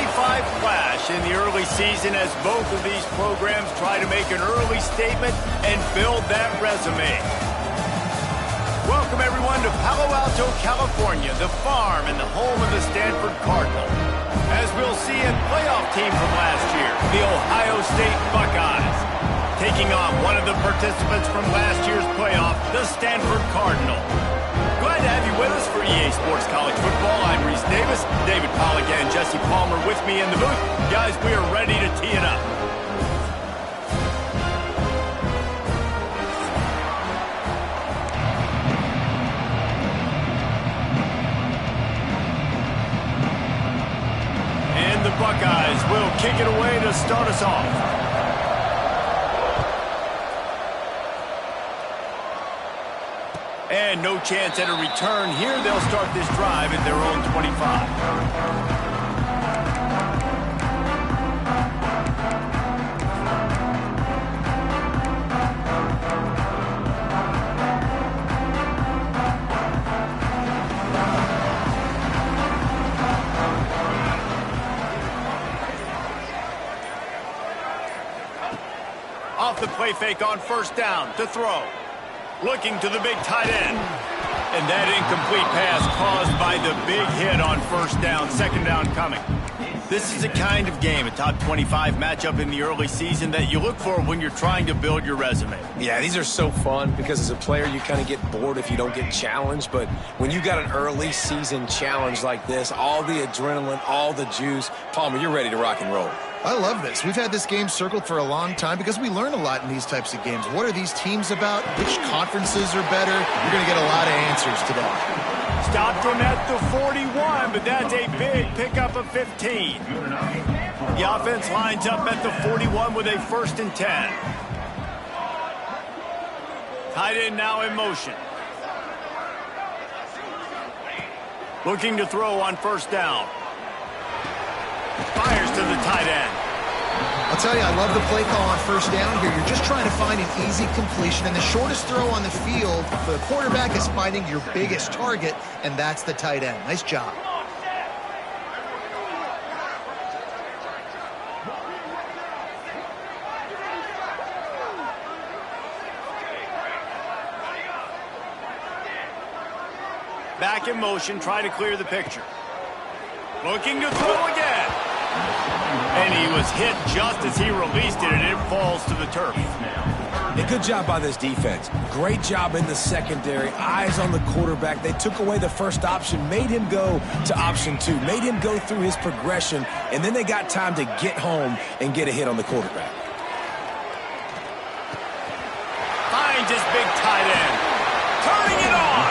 clash in the early season as both of these programs try to make an early statement and build that resume. Welcome, everyone, to Palo Alto, California, the farm and the home of the Stanford Cardinal. As we'll see, a playoff team from last year, the Ohio State Buckeyes, taking on one of the participants from last year's playoff, the Stanford Cardinal. Glad to have you with us for EA Sports College Football. I'm Reese Davis, David Pollack and Jesse Palmer with me in the booth. Guys, we are ready to tee it up. And the Buckeyes will kick it away to start us off. And no chance at a return here. They'll start this drive at their own 25. Off the play fake on first down to throw. Looking to the big tight end. And that incomplete pass caused by the big hit on first down, second down coming. This is a kind of game, a top 25 matchup in the early season that you look for when you're trying to build your resume. Yeah, these are so fun because as a player you kind of get bored if you don't get challenged. But when you got an early season challenge like this, all the adrenaline, all the juice, Palmer, you're ready to rock and roll. I love this. We've had this game circled for a long time because we learn a lot in these types of games. What are these teams about? Which conferences are better? You're going to get a lot of answers today. Stopped him at the 41, but that's a big pickup of 15. The offense lines up at the 41 with a 1st and 10. Tight end now in motion. Looking to throw on first down. Fires to the tight end. I'll tell you, I love the play call on first down here. You're just trying to find an easy completion, and the shortest throw on the field for the quarterback is finding your biggest target, and that's the tight end. Nice job. Back in motion, try to clear the picture. Looking to throw again. And he was hit just as he released it, and it falls to the turf. A good job by this defense. Great job in the secondary. Eyes on the quarterback. They took away the first option, made him go to option 2, made him go through his progression, and then they got time to get home and get a hit on the quarterback. Finds his big tight end. Turning it on.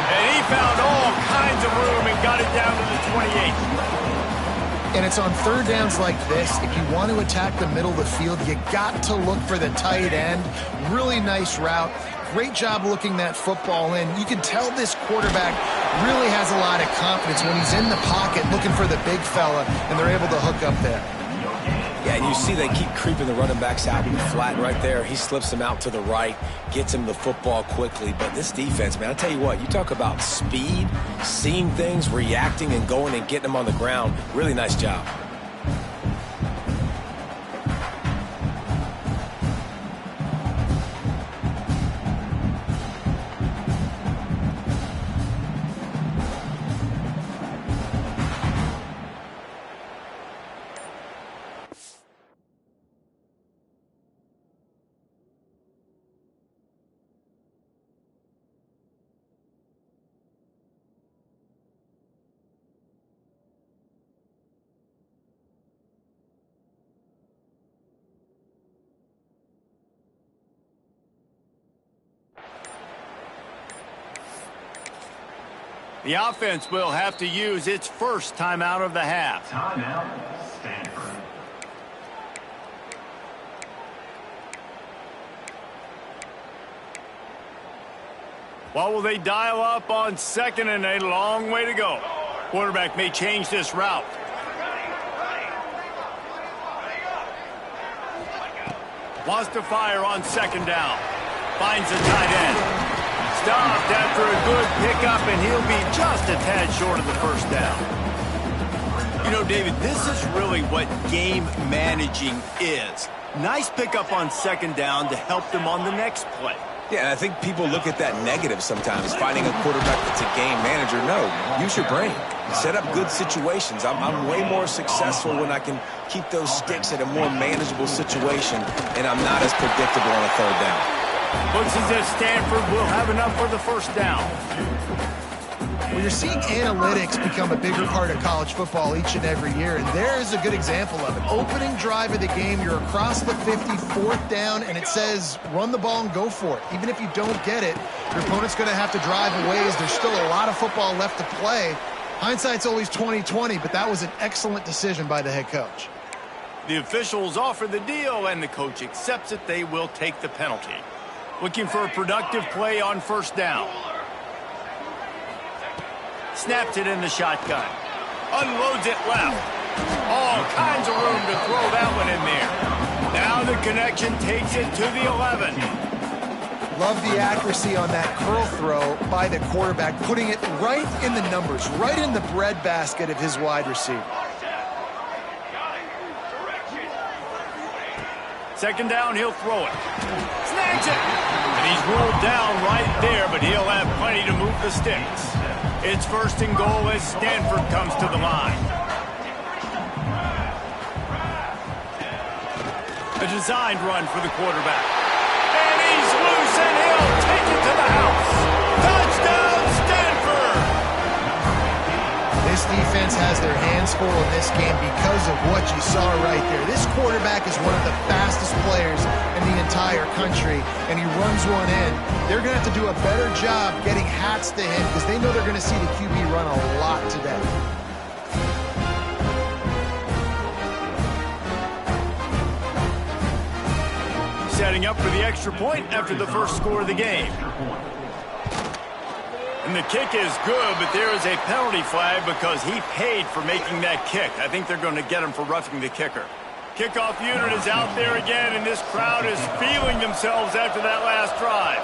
And he found all kinds of room and got it down to the 28. And it's on third downs like this. If you want to attack the middle of the field, you got to look for the tight end. Really nice route. Great job looking that football in. You can tell this quarterback really has a lot of confidence when he's in the pocket looking for the big fella, and they're able to hook up there. Yeah, and you see they keep creeping the running backs out in the flat right there. He slips them out to the right, gets him the football quickly. But this defense, man, I tell you what, you talk about speed, seeing things, reacting, and going and getting them on the ground. Really nice job. The offense will have to use its first timeout of the half. Timeout, Stanford. What will they dial up on second and a long way to go? Quarterback may change this route. Wants to fire on second down. Finds the tight end. Stopped after a good pickup, and he'll be just a tad short of the first down. You know, David, this is really what game managing is. Nice pickup on second down to help them on the next play. Yeah, and I think people look at that negative sometimes, finding a quarterback that's a game manager. No, use your brain. Set up good situations. I'm way more successful when I can keep those sticks at a more manageable situation, and I'm not as predictable on a third down. Looks as if Stanford will have enough for the first down. Well, you're seeing analytics become a bigger part of college football each and every year, and there is a good example of it. Opening drive of the game, you're across the 50, fourth down, and it says run the ball and go for it. Even if you don't get it, your opponent's going to have to drive a ways. There's still a lot of football left to play. Hindsight's always 20/20, but that was an excellent decision by the head coach. The officials offer the deal, and the coach accepts it. They will take the penalty. Looking for a productive play on first down. Snaps it in the shotgun. Unloads it left. All kinds of room to throw that one in there. Now the connection takes it to the 11. Love the accuracy on that curl throw by the quarterback, putting it right in the numbers, right in the breadbasket of his wide receiver. Second down, he'll throw it. Snags it. And he's rolled down right there, but he'll have plenty to move the sticks. It's first and goal as Stanford comes to the line. A designed run for the quarterback. And he's loose, and he'll take it to the house. Touchdown, Stanford! This defense has their hands full in this game because of what you saw right there. This quarterback is one of the fastest players in the entire country, and he runs one in. They're going to have to do a better job getting hats to him because they know they're going to see the QB run a lot today. Setting up for the extra point after the first score of the game. And the kick is good, but there is a penalty flag because he paid for making that kick. I think they're going to get him for roughing the kicker. Kickoff unit is out there again, and this crowd is feeling themselves after that last drive.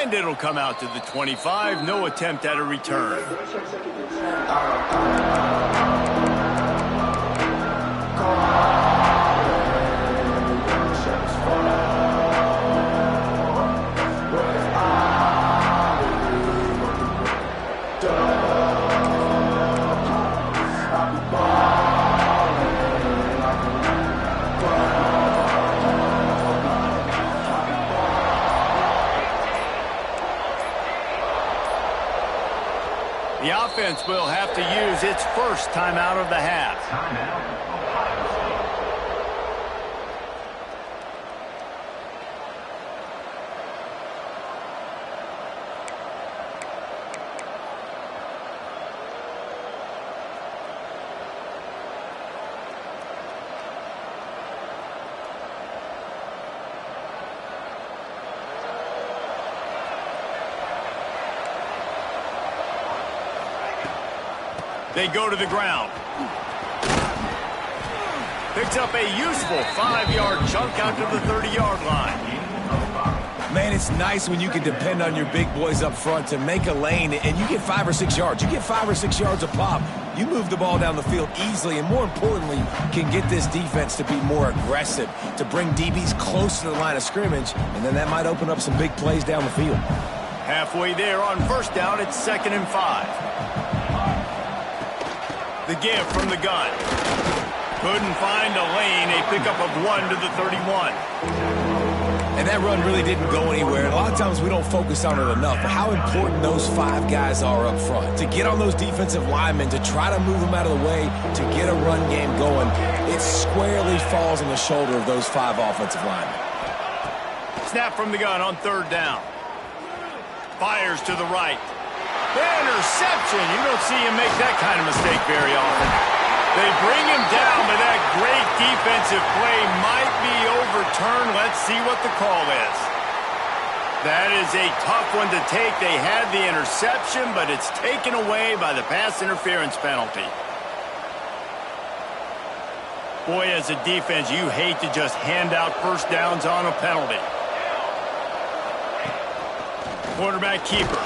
And it'll come out to the 25. No attempt at a return. The offense will have to use its first timeout of the half. They go to the ground. Picks up a useful 5-yard chunk out to the 30-yard line. Man, it's nice when you can depend on your big boys up front to make a lane, and you get 5 or 6 yards. You get 5 or 6 yards a pop. You move the ball down the field easily, and more importantly, can get this defense to be more aggressive, to bring DBs close to the line of scrimmage, and then that might open up some big plays down the field. Halfway there on first down, it's 2nd and 5. The give from the gun. Couldn't find a lane. A pickup of 1 to the 31. And that run really didn't go anywhere. And a lot of times we don't focus on it enough. But how important those 5 guys are up front. To get on those defensive linemen, to try to move them out of the way, to get a run game going, it squarely falls on the shoulder of those 5 offensive linemen. Snap from the gun on 3rd down. Fires to the right. Interception. You don't see him make that kind of mistake very often. They bring him down, but that great defensive play might be overturned. Let's see what the call is. That is a tough one to take. They had the interception, but it's taken away by the pass interference penalty. Boy, as a defense, you hate to just hand out first downs on a penalty. Quarterback keeper.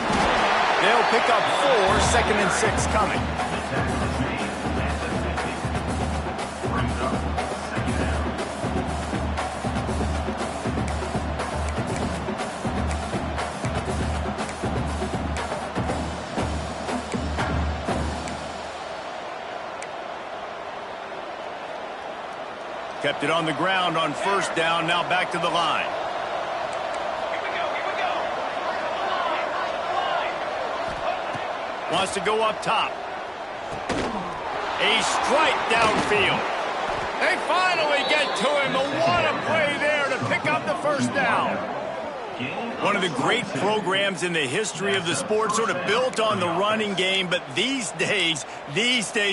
They'll pick up 4, 2nd and 6 coming. Kept it on the ground on 1st down, now back to the line. Wants to go up top. A strike downfield. They finally get to him, but what a play there to pick up the 1st down. One of the great programs in the history of the sport, sort of built on the running game, but these days,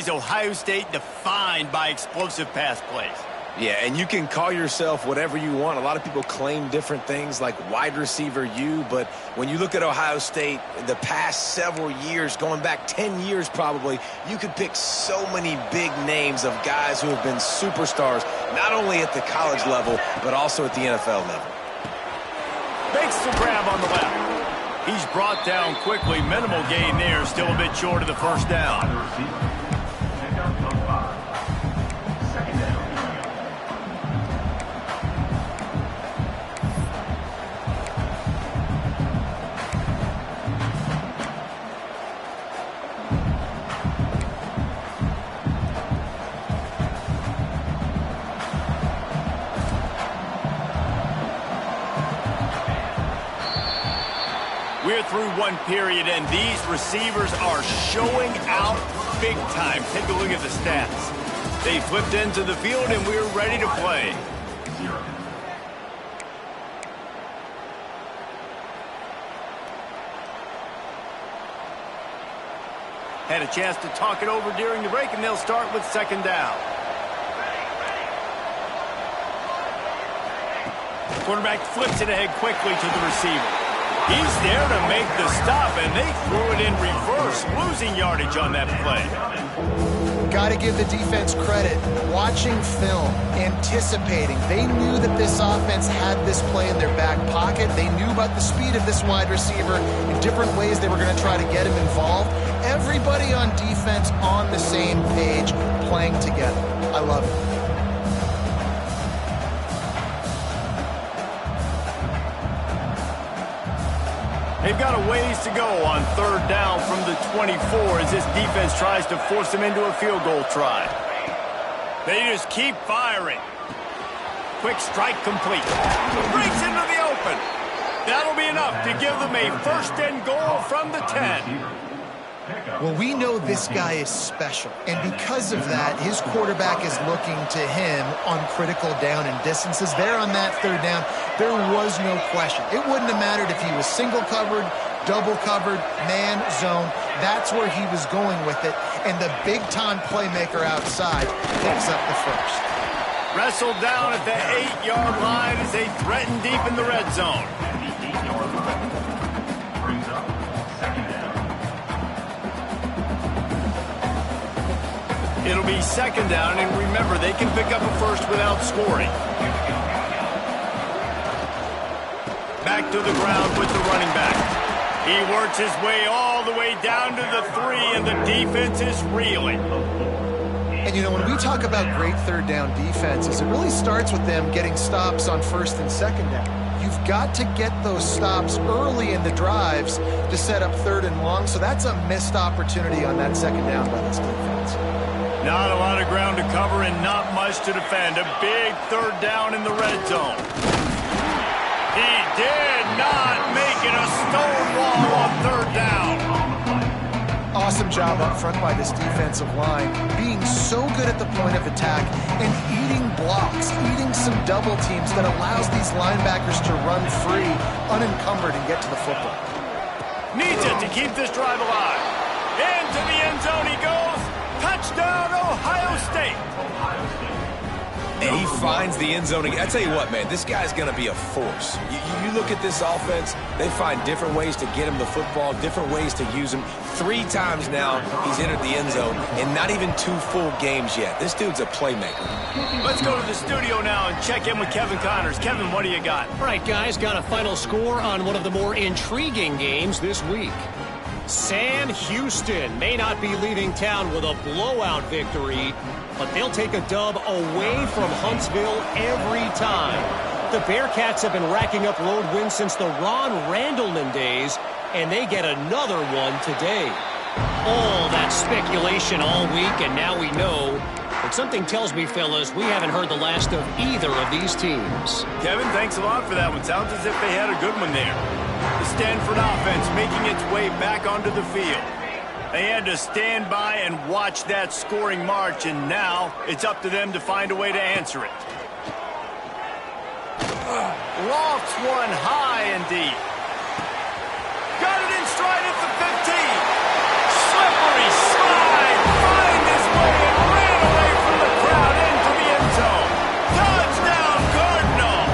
Ohio State defined by explosive pass plays. Yeah, and you can call yourself whatever you want. A lot of people claim different things like wide receiver U, but when you look at Ohio State, the past several years, going back 10 years probably, you could pick so many big names of guys who have been superstars, not only at the college level, but also at the NFL level. Makes the grab on the left. He's brought down quickly. Minimal gain there, still a bit short of the 1st down. We're through one period, and these receivers are showing out big time. Take a look at the stats. They flipped into the field, and we're ready to play. Had a chance to talk it over during the break, and they'll start with 2nd down. Quarterback flips it ahead quickly to the receiver. He's there to make the stop, and they threw it in reverse, losing yardage on that play. Got to give the defense credit. Watching film, anticipating. They knew that this offense had this play in their back pocket. They knew about the speed of this wide receiver in different ways they were going to try to get him involved. Everybody on defense on the same page, playing together. I love it. They've got a ways to go on 3rd down from the 24 as this defense tries to force them into a field goal try. They just keep firing. Quick strike complete. Breaks into the open. That'll be enough to give them a 1st and goal from the 10. Well, we know this guy is special, and because of that, his quarterback is looking to him on critical down and distances. There on that 3rd down, there was no question. It wouldn't have mattered if he was single covered, double covered, man, zone. That's where he was going with it, and the big-time playmaker outside picks up the 1st. Wrestled down at the 8-yard line as they threaten deep in the red zone. It'll be 2nd down, and remember, they can pick up a 1st without scoring. Back to the ground with the running back. He works his way all the way down to the 3, and the defense is reeling. And, you know, when we talk about great 3rd down defenses, it really starts with them getting stops on 1st and 2nd down. You've got to get those stops early in the drives to set up 3rd and long, so that's a missed opportunity on that 2nd down by this defense. Not a lot of ground to cover and not much to defend. A big 3rd down in the red zone. He did not make it a stonewall on 3rd down. Awesome job up front by this defensive line, being so good at the point of attack and eating blocks, eating some double teams that allows these linebackers to run free, unencumbered, and get to the football. Needs it to keep this drive alive. Into the end zone he goes. Touchdown, Ohio State. And he finds the end zone. I tell you what, man, this guy's going to be a force. You look at this offense, they find different ways to get him the football, different ways to use him. 3 times now he's entered the end zone, and not even 2 full games yet. This dude's a playmaker. Let's go to the studio now and check in with Kevin Connors. Kevin, what do you got? All right, guys, got a final score on one of the more intriguing games this week. Sam Houston may not be leaving town with a blowout victory, but they'll take a dub away from Huntsville every time. The Bearcats have been racking up road wins since the Ron Randleman days, and they get another one today. All that speculation all week, and now we know. But something tells me, fellas, we haven't heard the last of either of these teams. Kevin, thanks a lot for that one. Sounds as if they had a good one there. The Stanford offense making its way back onto the field. They had to stand by and watch that scoring march, and now it's up to them to find a way to answer it. Lofts one high and deep. Got it in stride at the 15. Slippery slide. Find his way and ran away from the crowd into the end zone. Touchdown, Cardinal.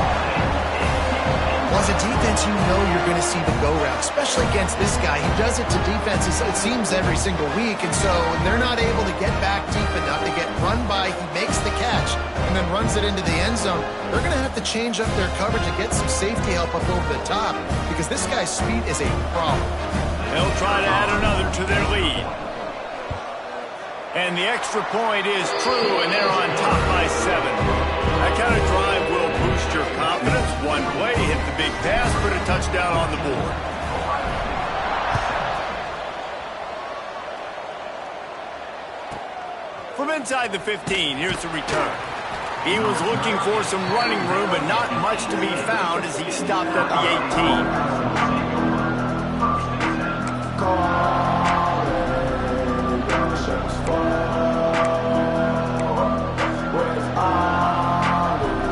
Well, as a defense, you know you're going to see the go route, especially against this guy. He does it to defenses, it seems, every single week, and so they're not able to get back deep enough to get run by. He makes the catch and then runs it into the end zone. They're going to have to change up their coverage and get some safety help up over the top because this guy's speed is a problem. They'll try to add another to their lead. And the extra point is true, and they're on top by 7. That kind of drive will boost your confidence. One play, hit the big pass, put a touchdown on the board. From inside the 15, here's the return. He was looking for some running room, but not much to be found as he stopped at the 18.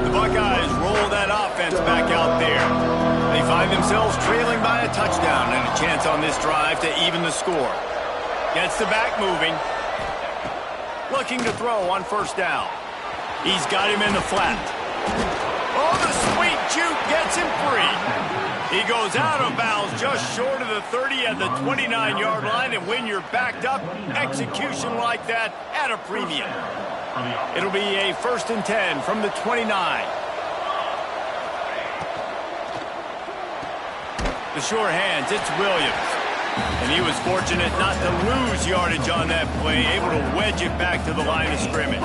The Buckeyes roll that offense back out there. They find themselves trailing by a touchdown and a chance on this drive to even the score. Gets the back moving. Looking to throw on first down. He's got him in the flat. Oh, the sweet juke gets him free. He goes out of bounds just short of the 30 at the 29-yard line, and when you're backed up, execution like that at a premium. It'll be a 1st and 10 from the 29. The sure hands, it's Williams. And he was fortunate not to lose yardage on that play, able to wedge it back to the line of scrimmage.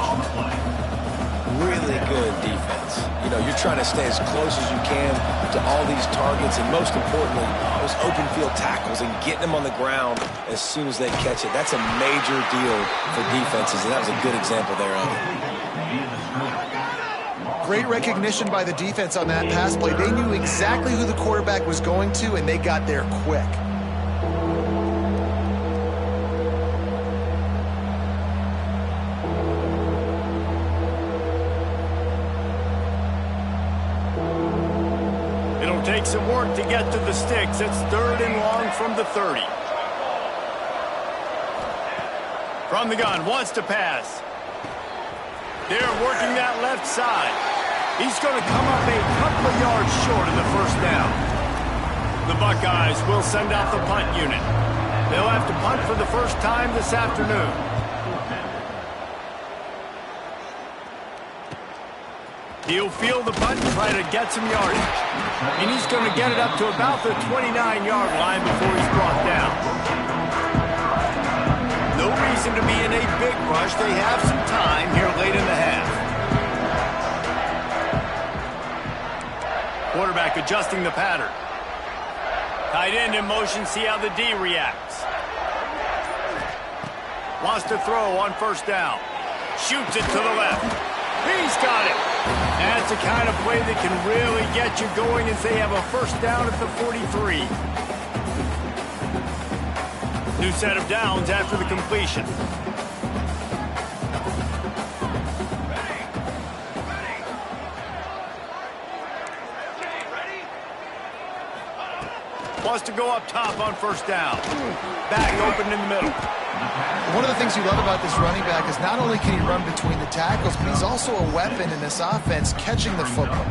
Really good defense. You know, you're trying to stay as close as you can to all these targets, and most importantly, those open field tackles and getting them on the ground as soon as they catch it. That's a major deal for defenses, and that was a good example there of it. Great recognition by the defense on that pass play. They knew exactly who the quarterback was going to, and they got there quick. Take some work to get to the sticks. It's 3rd and long from the 30. From the gun, wants to pass. They're working that left side. He's going to come up a couple of yards short of the first down. The Buckeyes will send out the punt unit. They'll have to punt for the first time this afternoon. He'll field the punt and try to get some yardage. And he's going to get it up to about the 29-yard line before he's brought down. No reason to be in a big rush. They have some time here late in the half. Quarterback adjusting the pattern. Tight end in motion, see how the D reacts. Wants to throw on first down. Shoots it to the left. He's got it. That's the kind of play that can really get you going as they have a first down at the 43. New set of downs after the completion. Wants to go up top on first down. Back open in the middle. One of the things you love about this running back is not only can he run between the tackles, but he's also a weapon in this offense catching the football.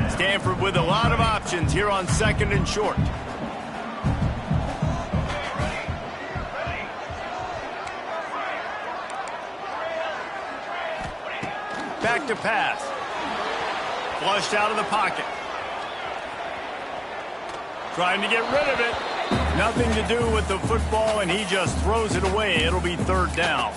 Stanford with a lot of options here on 2nd and short. Back to pass. Flushed out of the pocket. Trying to get rid of it. Nothing to do with the football, and he just throws it away. It'll be third down.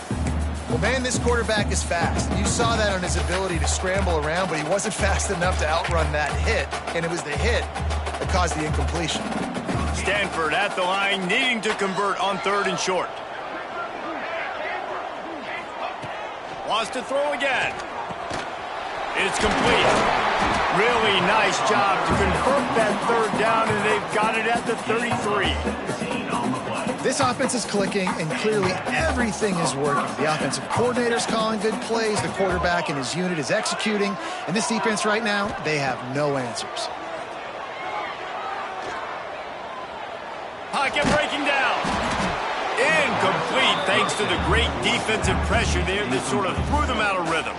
Well, man, this quarterback is fast. You saw that on his ability to scramble around, but he wasn't fast enough to outrun that hit, and it was the hit that caused the incompletion. Stanford at the line, needing to convert on third and short. Wants to throw again. It's complete. Really nice job to convert that third down, and they've got it at the 33. This offense is clicking, and clearly everything is working. The offensive coordinator's calling good plays. The quarterback and his unit is executing. And this defense right now, they have no answers. Pocket breaking down. Incomplete thanks to the great defensive pressure there that sort of threw them out of rhythm.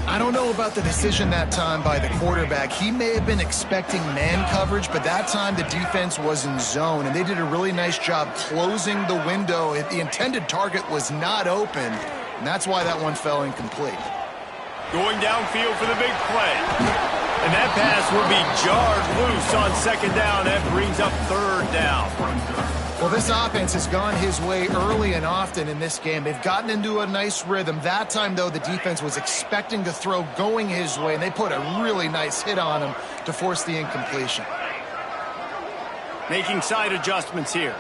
I don't know about the decision that time by the quarterback. He may have been expecting man coverage, but that time the defense was in zone, and they did a really nice job closing the window. The intended target was not open, and that's why that one fell incomplete. Going downfield for the big play. And that pass will be jarred loose on second down. That brings up third down. Well, this offense has gone his way early and often in this game. They've gotten into a nice rhythm. That time, though, the defense was expecting to throw going his way, and they put a really nice hit on him to force the incompletion. Making side adjustments here.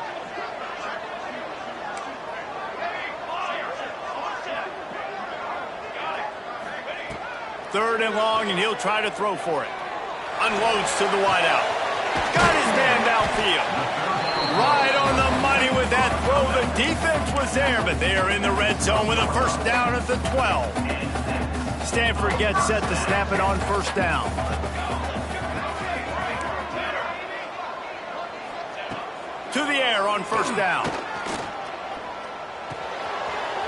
Third and long, and he'll try to throw for it. Unloads to the wideout. Got his man downfield. Right on the money with that throw. The defense was there, but they are in the red zone with a first down at the 12. Stanford gets set to snap it on first down. To the air on first down.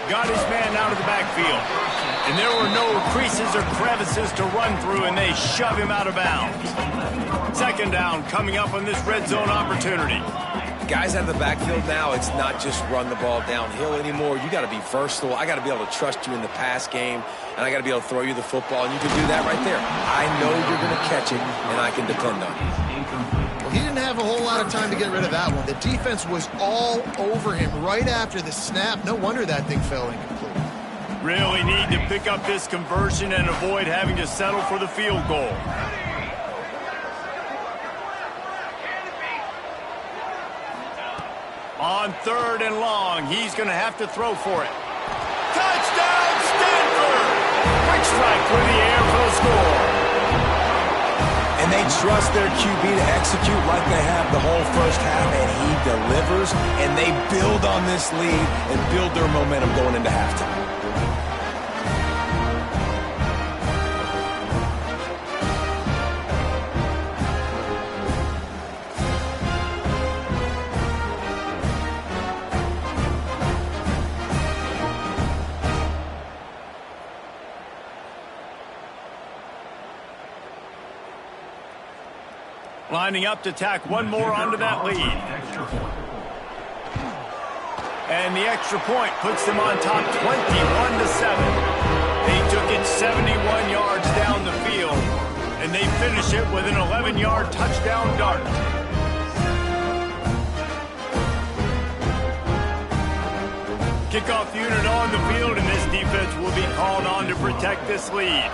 Got his man out of the backfield. And there were no creases or crevices to run through, and they shove him out of bounds. Second down coming up on this red zone opportunity. Guys out of the backfield now, it's not just run the ball downhill anymore. You got to be versatile. I got to be able to trust you in the pass game, and I got to be able to throw you the football, and you can do that right there. I know you're going to catch it, and I can depend on you. Well, he didn't have a whole lot of time to get rid of that one. The defense was all over him right after the snap. No wonder that thing fell incomplete. Really need to pick up this conversion and avoid having to settle for the field goal. On third and long, he's going to have to throw for it. Touchdown, Stanford! Quick strike through the air for the score. And they trust their QB to execute like they have the whole first half, and he delivers, and they build on this lead and build their momentum going into halftime. Lining up to tack one more onto that lead. And the extra point puts them on top 21-7. They took it 71 yards down the field, and they finish it with an 11-yard touchdown dart. Kickoff unit on the field, and this defense will be called on to protect this lead.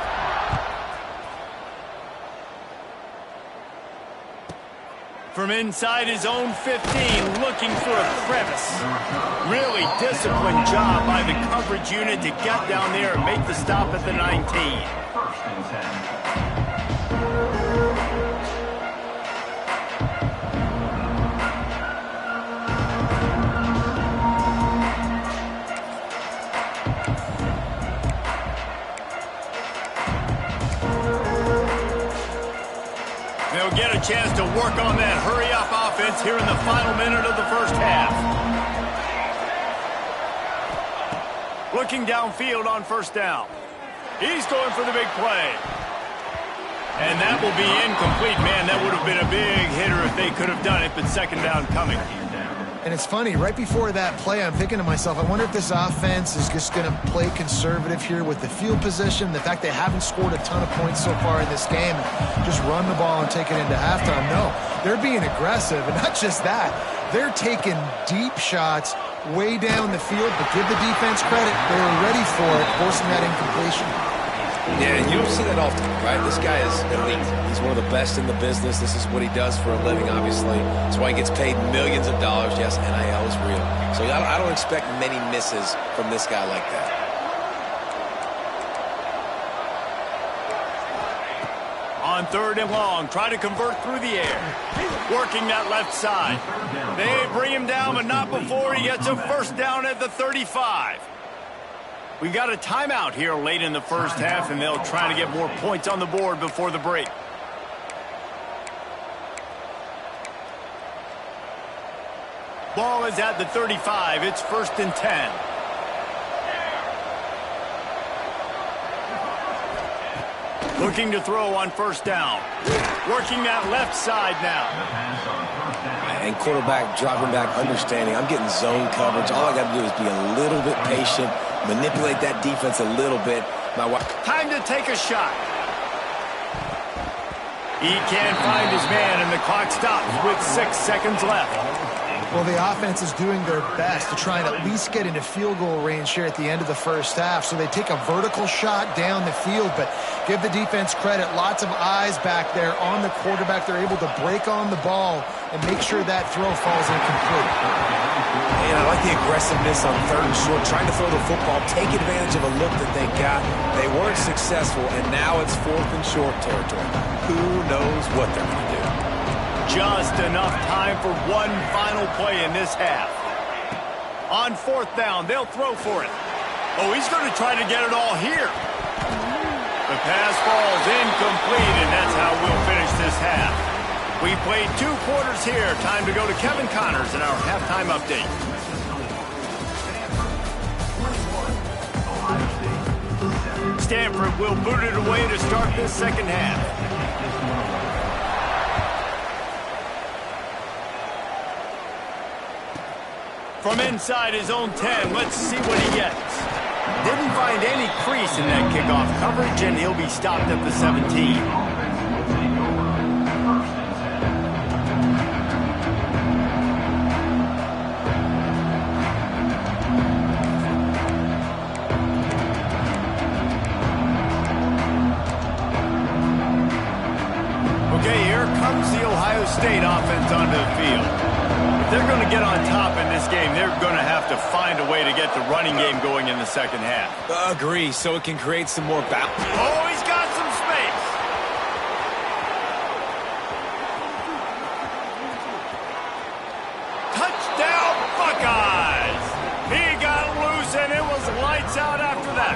From inside his own 15, looking for a crevice. Really disciplined job by the coverage unit to get down there and make the stop at the 19. First and 10. They'll get a chance to work on that hurry-up offense here in the final minute of the first half. Looking downfield on first down. He's going for the big play. And that will be incomplete. Man, that would have been a big hitter if they could have done it, but second down coming. And it's funny, right before that play, I'm thinking to myself, I wonder if this offense is just going to play conservative here with the field position, the fact they haven't scored a ton of points so far in this game, and just run the ball and take it into halftime. No, they're being aggressive, and not just that, they're taking deep shots way down the field, but give the defense credit. They were ready for it, forcing that incompletion. Yeah, and you don't see that often, right? This guy is elite. He's one of the best in the business. This is what he does for a living, obviously. That's why he gets paid millions of dollars. Yes, NIL is real. So I don't expect many misses from this guy like that. On 3rd and long, try to convert through the air. Working that left side. They bring him down, but not before he gets a first down at the 35. We got a timeout here late in the first half, and they'll try to get more points on the board before the break. Ball is at the 35. It's 1st and 10. Looking to throw on 1st down. Working that left side now. And quarterback dropping back, understanding. I'm getting zone coverage. All I got to do is be a little bit patient, manipulate that defense a little bit. Time to take a shot. He can't find his man, and the clock stops with 6 seconds left. Well, the offense is doing their best to try and at least get into field goal range here at the end of the first half. So they take a vertical shot down the field, but give the defense credit. Lots of eyes back there on the quarterback. They're able to break on the ball and make sure that throw falls incomplete. And I like the aggressiveness on 3rd and short, trying to throw the football, take advantage of a look that they got. They weren't successful, and now it's 4th and short territory. Who knows what they're going to do? Just enough time for one final play in this half. On 4th down, they'll throw for it. Oh, he's going to try to get it all here. The pass falls incomplete, and that's how we'll finish this half. We played 2 quarters here. Time to go to Kevin Connors in our halftime update. Stanford will boot it away to start this second half. From inside his own 10, let's see what he gets. Didn't find any crease in that kickoff coverage, and he'll be stopped at the 17. Okay, here comes the Ohio State offense onto the field. If they're going to get on top in this game, they're going to have to find a way to get the running game going in the second half. Agree, so it can create some more balance. Oh, he's got some space. Touchdown, Buckeyes! He got loose, and it was lights out after that.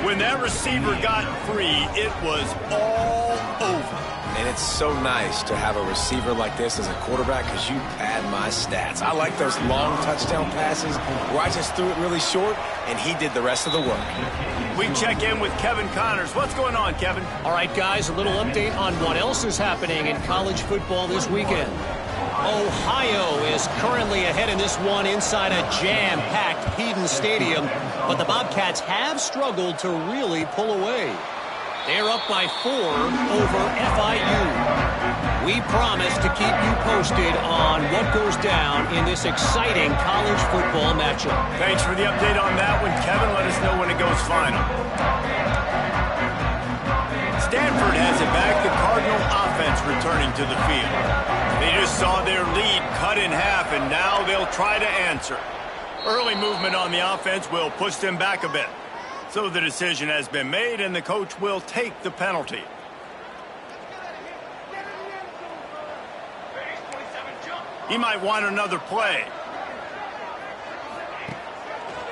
When that receiver got free, it was all over. And it's so nice to have a receiver like this as a quarterback because you pad my stats. I like those long touchdown passes where I just threw it really short, and he did the rest of the work. We check in with Kevin Connors. What's going on, Kevin? All right, guys, a little update on what else is happening in college football this weekend. Ohio is currently ahead in this one inside a jam-packed Eden Stadium, but the Bobcats have struggled to really pull away. They're up by 4 over FIU. We promise to keep you posted on what goes down in this exciting college football matchup. Thanks for the update on that one, Kevin. Let us know when it goes final. Stanford has it back. The Cardinal offense returning to the field. They just saw their lead cut in half, and now they'll try to answer. Early movement on the offense will push them back a bit. So the decision has been made, and the coach will take the penalty. He might want another play.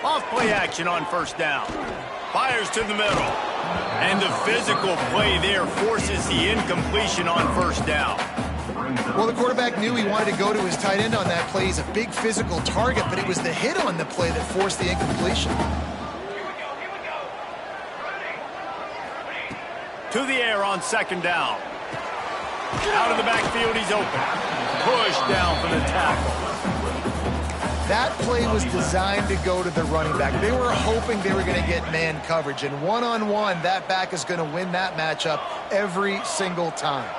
Off play action on 1st down. Fires to the middle. And the physical play there forces the incompletion on 1st down. Well, the quarterback knew he wanted to go to his tight end on that play. He's a big physical target, but it was the hit on the play that forced the incompletion. To the air on 2nd down. Out of the backfield, he's open. push down for the tackle. That play was designed to go to the running back. They were hoping they were going to get man coverage, and one-on-one, that back is going to win that matchup every single time.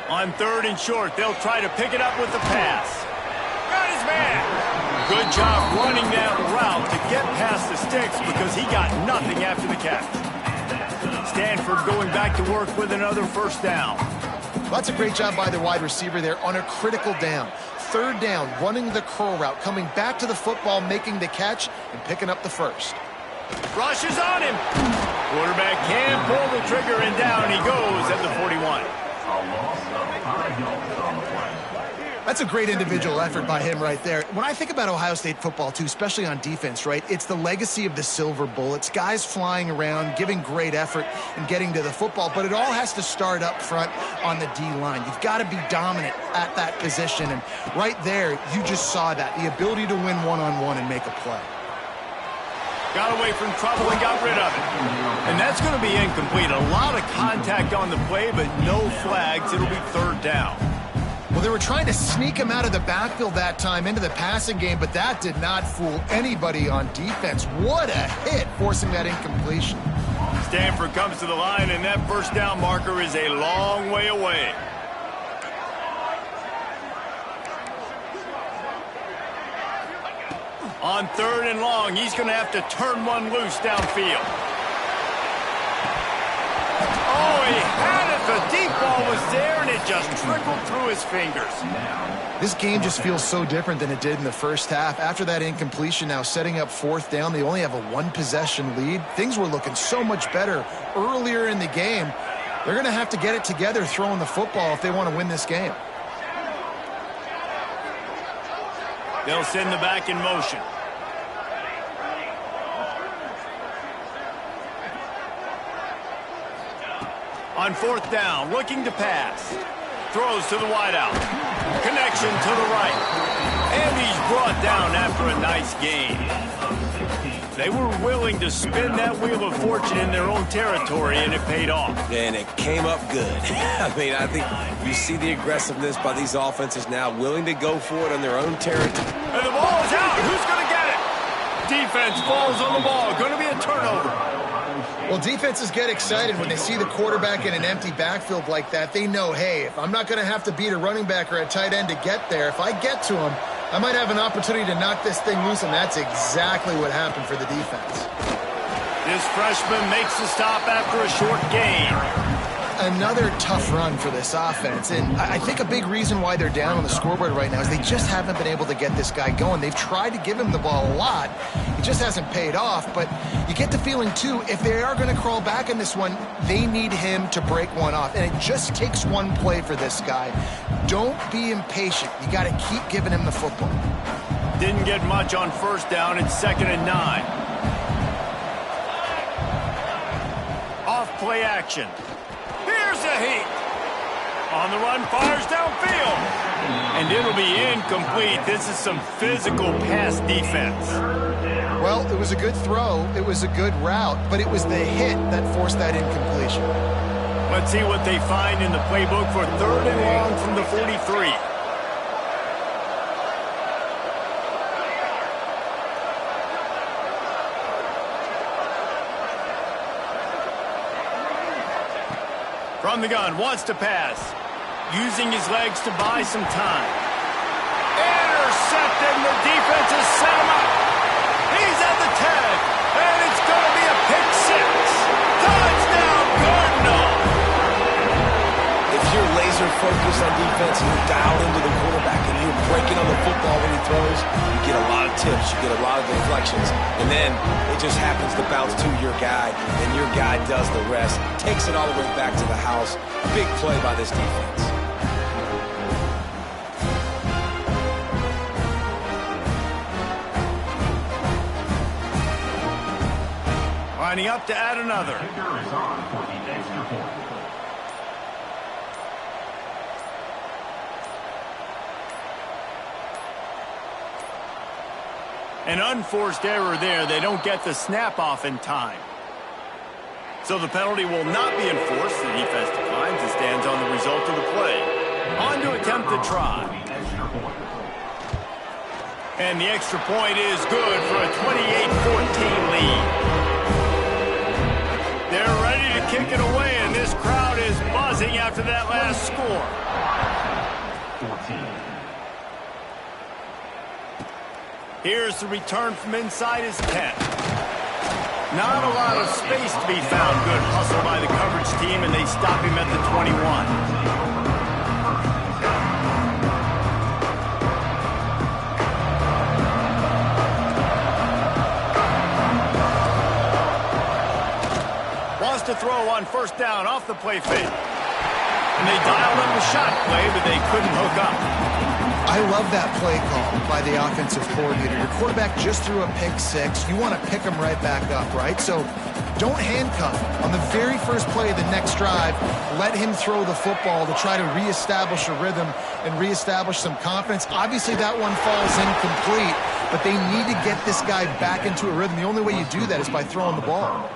On 3rd and short, they'll try to pick it up with the pass. Got his man. Good job running that route to get past the sticks because he got nothing after the catch. Stanford going back to work with another first down. That's a great job by the wide receiver there on a critical down. 3rd down, running the curl route, coming back to the football, making the catch, and picking up the first. Rush is on him. Quarterback can pull the trigger, and down he goes at the 41. A loss of 5 yards on the play. That's a great individual effort by him right there. When I think about Ohio State football, too, especially on defense, right, it's the legacy of the silver bullets, guys flying around, giving great effort and getting to the football, but it all has to start up front on the D-line. You've got to be dominant at that position, and right there, you just saw that, the ability to win one-on-one and make a play. Got away from trouble and got rid of it. And that's going to be incomplete. A lot of contact on the play, but no flags. It'll be 3rd down. Well, they were trying to sneak him out of the backfield that time into the passing game, but that did not fool anybody on defense. What a hit, forcing that incompletion. Stanford comes to the line, and that first down marker is a long way away. On 3rd and long, he's going to have to turn one loose downfield. Oh, he had it. The deep ball was there, and it just trickled through his fingers. This game just feels so different than it did in the first half. After that incompletion, now setting up 4th down, they only have a 1-possession lead. Things were looking so much better earlier in the game. They're going to have to get it together throwing the football if they want to win this game. They'll send the back in motion. On 4th down, looking to pass. Throws to the wideout. Connection to the right. And he's brought down after a nice gain. They were willing to spin that wheel of fortune in their own territory, and it paid off. And it came up good. I mean, I think you see the aggressiveness by these offenses now, willing to go for it on their own territory. And the ball is out. Who's going to get it? Defense falls on the ball. Going to be a turnover. Well, defenses get excited when they see the quarterback in an empty backfield like that. They know, hey, if I'm not going to have to beat a running back or a tight end to get there, if I get to him, I might have an opportunity to knock this thing loose, and that's exactly what happened for the defense. This freshman makes the stop after a short gain. Another tough run for this offense, and I think a big reason why they're down on the scoreboard right now is they just haven't been able to get this guy going. They've tried to give him the ball a lot. It just hasn't paid off, but you get the feeling, too, if they are going to crawl back in this one, they need him to break one off, and it just takes one play for this guy. Don't be impatient. You got to keep giving him the football. Didn't get much on 1st down. It's 2nd and 9. Off play action. Here's a heat. On the run, fires downfield. And it'll be incomplete. This is some physical pass defense. Well, it was a good throw. It was a good route, but it was the hit that forced that incompletion. Let's see what they find in the playbook for 3rd and long from the 43. From the gun, wants to pass. Using his legs to buy some time. Intercepted, and the defense has set him up. He's at the 10, and it's going to be a pick 6. Touchdown, Cardinal! If you're laser focused on defense and you're dialed into the quarterback and you're breaking on the football when he throws, you get a lot of tips, you get a lot of deflections, and then it just happens to bounce to your guy, and your guy does the rest, takes it all the way back to the house. Big play by this defense. Lining up to add another. Kicker is on for the extra point. An unforced error there. They don't get the snap off in time. So the penalty will not be enforced. The defense declines and stands on the result of the play. On to attempt the try. And the extra point is good for a 28-14 lead. They're ready to kick it away, and this crowd is buzzing after that last score. 14. Here's the return from inside his 10. Not a lot of space to be found. Good hustle by the coverage team, and they stop him at the 21. Wants to throw on first down off the play fake. And they dialed up the shot play, but they couldn't hook up. I love that play call by the offensive coordinator. Your quarterback just threw a pick six. You want to pick him right back up, right? So don't handcuff him. On the very first play of the next drive, let him throw the football to try to reestablish a rhythm and reestablish some confidence. Obviously, that one falls incomplete, but they need to get this guy back into a rhythm. The only way you do that is by throwing the ball.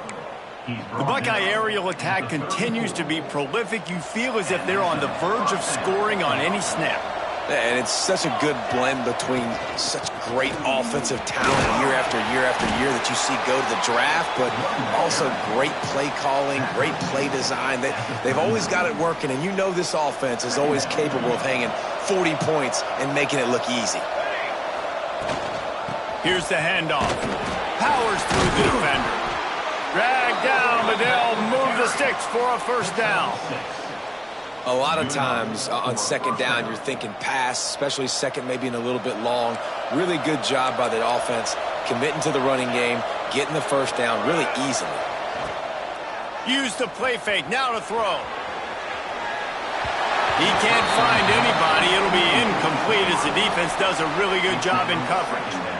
The Buckeye aerial attack continues to be prolific. You feel as if they're on the verge of scoring on any snap. And it's such a good blend between such great offensive talent year after year after year that you see go to the draft, but also great play calling, great play design. They've always got it working, and you know this offense is always capable of hanging 40 points and making it look easy. Here's the handoff. Powers through the defender. Dragged down, but they'll move the sticks for a first down. A lot of times on second down, you're thinking pass, especially second maybe in a little bit long. Really good job by the offense, committing to the running game, getting the first down really easily. Use the play fake, now to throw. He can't find anybody. It'll be incomplete as the defense does a really good job in coverage.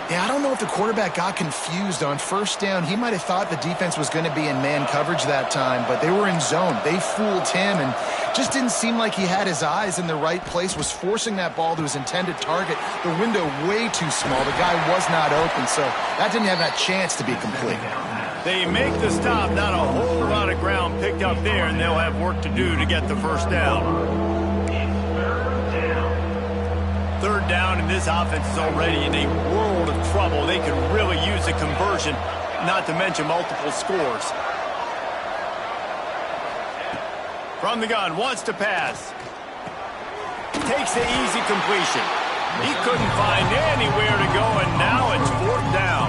Yeah, I don't know if the quarterback got confused on first down. He might have thought the defense was going to be in man coverage that time, but they were in zone. They fooled him and just didn't seem like he had his eyes in the right place, was forcing that ball to his intended target. The window way too small. The guy was not open, so that didn't have that chance to be complete. They make the stop, not a whole lot of ground picked up there, and they'll have work to do to get the first down. Third down, and this offense is already in a world of trouble. They could really use a conversion, not to mention multiple scores. From the gun, wants to pass. Takes the easy completion. He couldn't find anywhere to go, and now it's fourth down.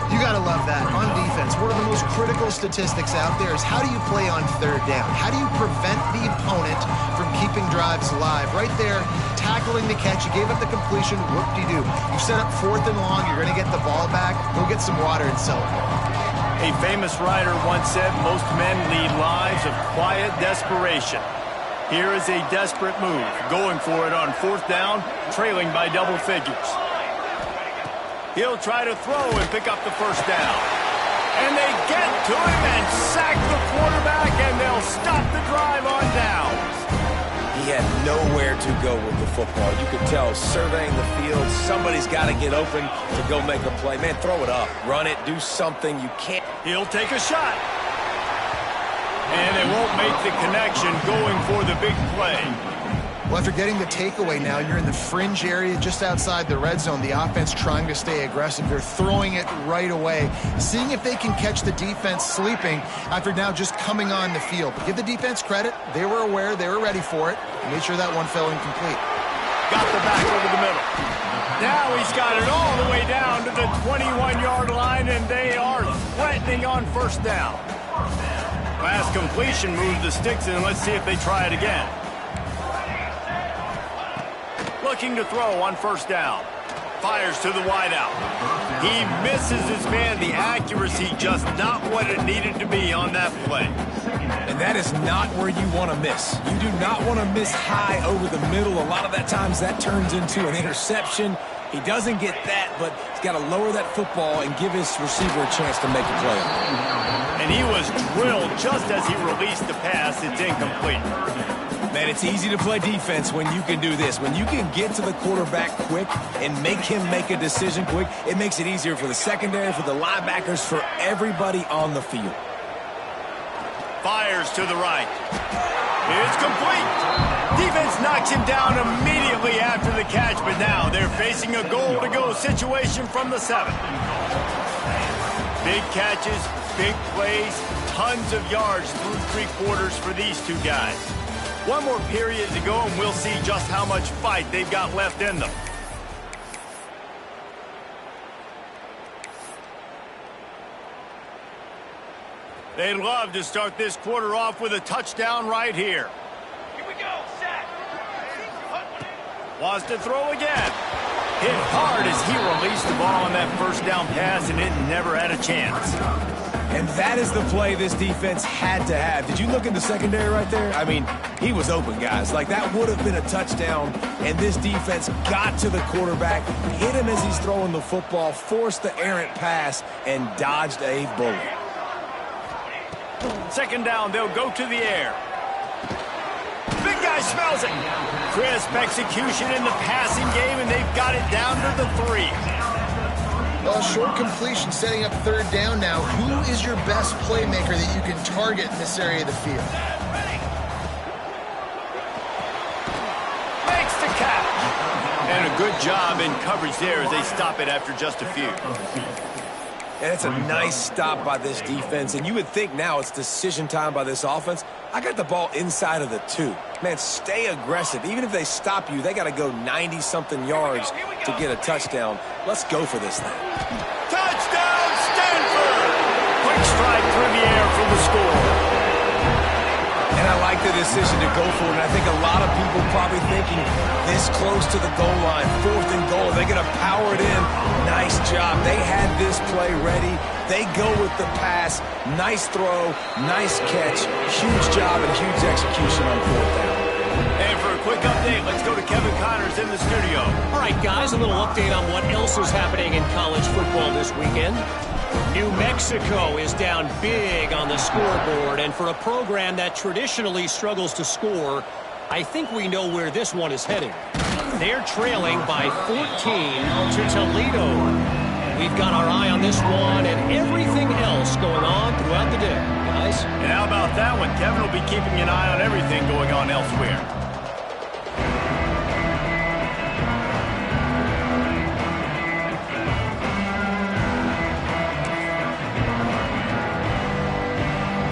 You got to love that. On defense, one of the most critical statistics out there is how do you play on third down? How do you prevent the opponent from keeping drives alive? Right there, tackling the catch. You gave up the completion. Whoop-de-doo. You set up fourth and long. You're going to get the ball back. Go get some water and celebrate. A famous writer once said, most men lead lives of quiet desperation. Here is a desperate move. Going for it on fourth down, trailing by double figures. He'll try to throw and pick up the first down. And they get to him and sack the quarterback, and they'll stop the drive on downs. He had nowhere to go with the football. You could tell, surveying the field, somebody's got to get open to go make a play. Man, throw it up. Run it. Do something. You can't. He'll take a shot. And they won't make the connection going for the big play. Well, after getting the takeaway now, you're in the fringe area just outside the red zone. The offense trying to stay aggressive. They're throwing it right away, seeing if they can catch the defense sleeping after now just coming on the field. But give the defense credit. They were aware. They were ready for it. Made sure that one fell incomplete. Got the back over the middle. Now he's got it all the way down to the 21-yard line, and they are threatening on first down. Last completion moved the sticks in. Let's see if they try it again. Looking to throw on first down. Fires to the wideout. He misses his man. The accuracy just not what it needed to be on that play. And that is not where you want to miss. You do not want to miss high over the middle. A lot of that times that turns into an interception. He doesn't get that, but he's got to lower that football and give his receiver a chance to make a play. And he was drilled just as he released the pass. It's incomplete. Man, it's easy to play defense when you can do this. When you can get to the quarterback quick and make him make a decision quick, it makes it easier for the secondary, for the linebackers, for everybody on the field. Fires to the right. It's complete. Defense knocks him down immediately after the catch, but now they're facing a goal-to-go situation from the 7. Big catches, big plays, tons of yards through 3 quarters for these two guys. One more period to go, and we'll see just how much fight they've got left in them. They'd love to start this quarter off with a touchdown right here. Here we go, set. Wants to throw again. Hit hard as he released the ball on that first down pass, and it never had a chance. And that is the play this defense had to have. Did you look in the secondary right there? I mean, he was open, guys. Like, that would have been a touchdown, and this defense got to the quarterback, hit him as he's throwing the football, forced the errant pass, and dodged a bullet. Second down, they'll go to the air. Big guy smells it. Crisp execution in the passing game, and they've got it down to the 3. Well, short completion setting up third down now. Who is your best playmaker that you can target in this area of the field? Makes the catch. And a good job in coverage there as they stop it after just a few. And it's a nice stop by this defense. And you would think now it's decision time by this offense. I got the ball inside of the 2. Man, stay aggressive. Even if they stop you, they got to go 90-something yards to get a touchdown. Let's go for this thing. Touchdown, Stanford! Quick strike through the air for the score. And I like the decision to go for it. And I think a lot of people probably thinking this close to the goal line, 4th and goal, they're going to power it in. Nice job. They had this play ready. They go with the pass. Nice throw, nice catch. Huge job and huge execution on 4th down. And for a quick update, let's go to Kevin Connors in the studio. All right, guys, a little update on what else is happening in college football this weekend. New Mexico is down big on the scoreboard, and for a program that traditionally struggles to score, I think we know where this one is heading. They're trailing by 14 to Toledo. We've got our eye on this one and everything else going on throughout the day, guys. And how about that one? Kevin will be keeping an eye on everything going on elsewhere.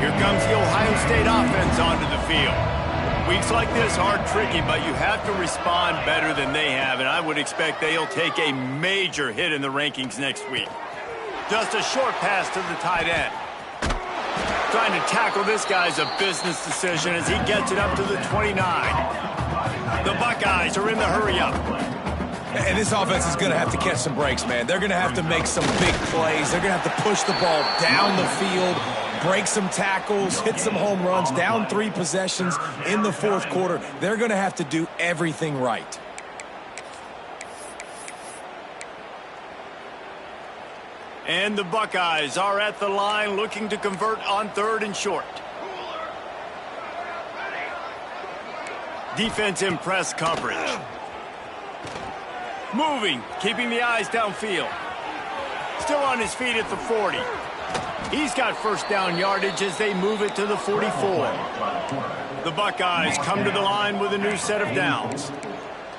Here comes the Ohio State offense onto the field. Weeks like this are tricky, but you have to respond better than they have, and I would expect they'll take a major hit in the rankings next week. Just a short pass to the tight end. Trying to tackle this guy's a business decision as he gets it up to the 29. The Buckeyes are in the hurry-up. And this offense is going to have to catch some breaks, man. They're going to have to make some big plays. They're going to have to push the ball down the field, break some tackles, hit some home runs, down 3 possessions in the 4th quarter. They're going to have to do everything right. And the Buckeyes are at the line looking to convert on 3rd and short. Defense in press coverage. Moving, keeping the eyes downfield. Still on his feet at the 40. He's got first down yardage as they move it to the 44. The Buckeyes come to the line with a new set of downs.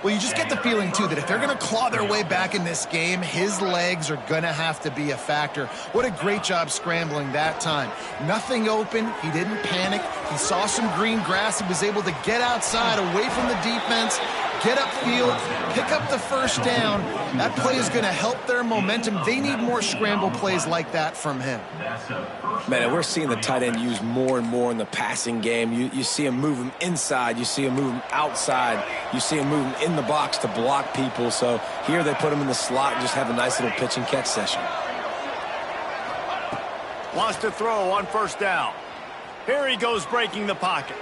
Well, you just get the feeling, too, that if they're going to claw their way back in this game, his legs are going to have to be a factor. What a great job scrambling that time. Nothing open. He didn't panic. He saw some green grass. He was able to get outside, away from the defense, get upfield, pick up the first down. That play is going to help their momentum. They need more scramble plays like that from him. Man, and we're seeing the tight end used more and more in the passing game. You see him move him inside. You see him move him outside. You see him move him in the box to block people. So here they put him in the slot and just have a nice little pitch and catch session. Wants to throw on first down. Here he goes breaking the pocket.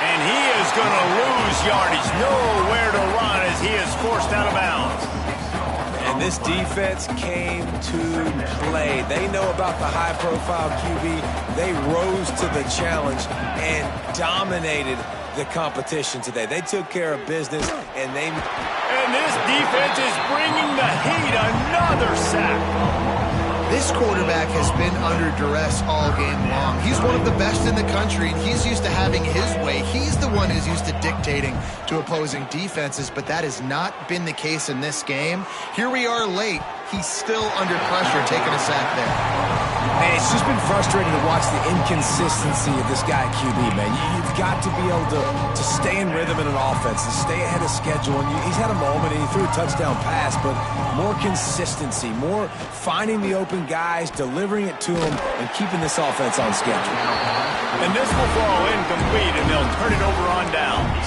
And he is going to lose yardage. Nowhere to run as he is forced out of bounds. And this defense came to play. They know about the high-profile QB. They rose to the challenge and dominated the competition today. They took care of business, and they... And this defense is bringing the heat. Another sack. This quarterback has been under duress all game long. He's one of the best in the country, and he's used to having his way. He's the one who's used to dictating to opposing defenses, but that has not been the case in this game. Here we are late. He's still under pressure, taking a sack there. Man, it's just been frustrating to watch the inconsistency of this guy at QB, man. You've got to be able to stay in rhythm in an offense and stay ahead of schedule. And he's had a moment and he threw a touchdown pass, but more consistency, more finding the open guys, delivering it to them, and keeping this offense on schedule. And this will fall incomplete, and they'll turn it over on downs.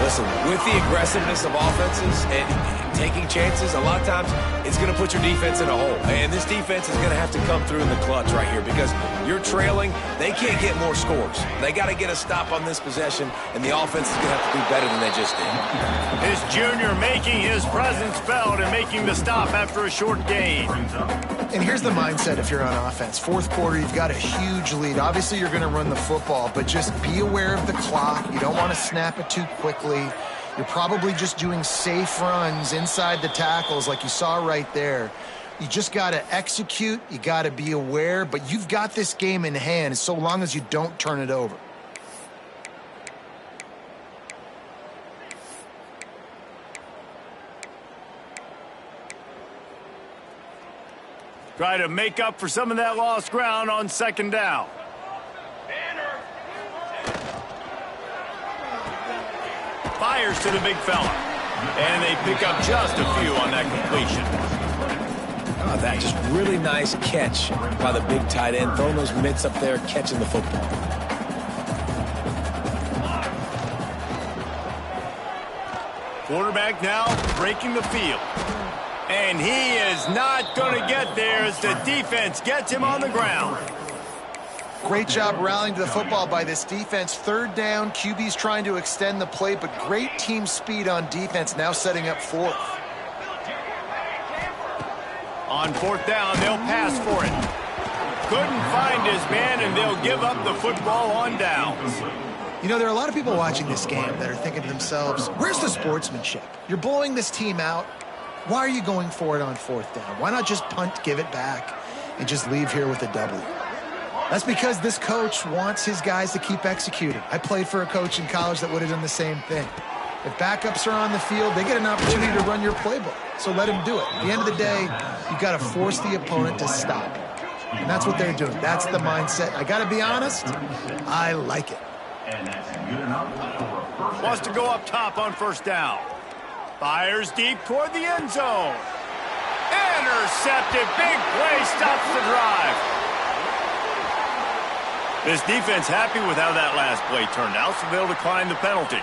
Listen, with the aggressiveness of offenses and taking chances, a lot of times it's going to put your defense in a hole. And this defense is going to have to come through in the clutch right here because you're trailing. They can't get more scores. They got to get a stop on this possession, and the offense is going to have to do better than they just did. His junior making his presence felt and making the stop after a short gain. And here's the mindset if you're on offense. Fourth quarter, you've got a huge lead. Obviously, you're going to run the football, but just be aware of the clock. You don't want to snap it too quickly. You're probably just doing safe runs inside the tackles like you saw right there. You just got to execute. You got to be aware, but you've got this game in hand so long as you don't turn it over. Try to make up for some of that lost ground on second down. Fires to the big fella. And they pick up just a few on that completion. Oh, that just really nice catch by the big tight end. Throwing those mitts up there, catching the football. Quarterback now breaking the field. And he is not going to get there as the defense gets him on the ground. Great job rallying to the football by this defense. Third down, QB's trying to extend the play, but great team speed on defense, now setting up fourth. On fourth down, they'll pass for it. Couldn't find his man, and they'll give up the football on downs. You know, there are a lot of people watching this game that are thinking to themselves, where's the sportsmanship? You're blowing this team out. Why are you going for it on fourth down? Why not just punt, give it back, and just leave here with a W? That's because this coach wants his guys to keep executing. I played for a coach in college that would have done the same thing. If backups are on the field, they get an opportunity to run your playbook. So let them do it. At the end of the day, you've got to force the opponent to stop. And that's what they're doing. That's the mindset. I got to be honest, I like it. Wants to go up top on first down. Fires deep toward the end zone. Intercepted. Big play stops the drive. This defense happy with how that last play turned out, so they'll decline the penalty.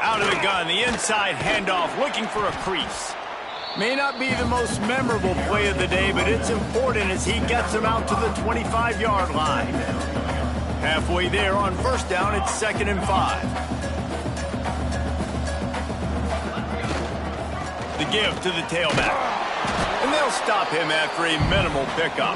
Out of the gun, the inside handoff, looking for a crease. May not be the most memorable play of the day, but it's important as he gets them out to the 25-yard line. Halfway there on first down, it's 2nd and 5. The give to the tailback. And they'll stop him after a minimal pickup.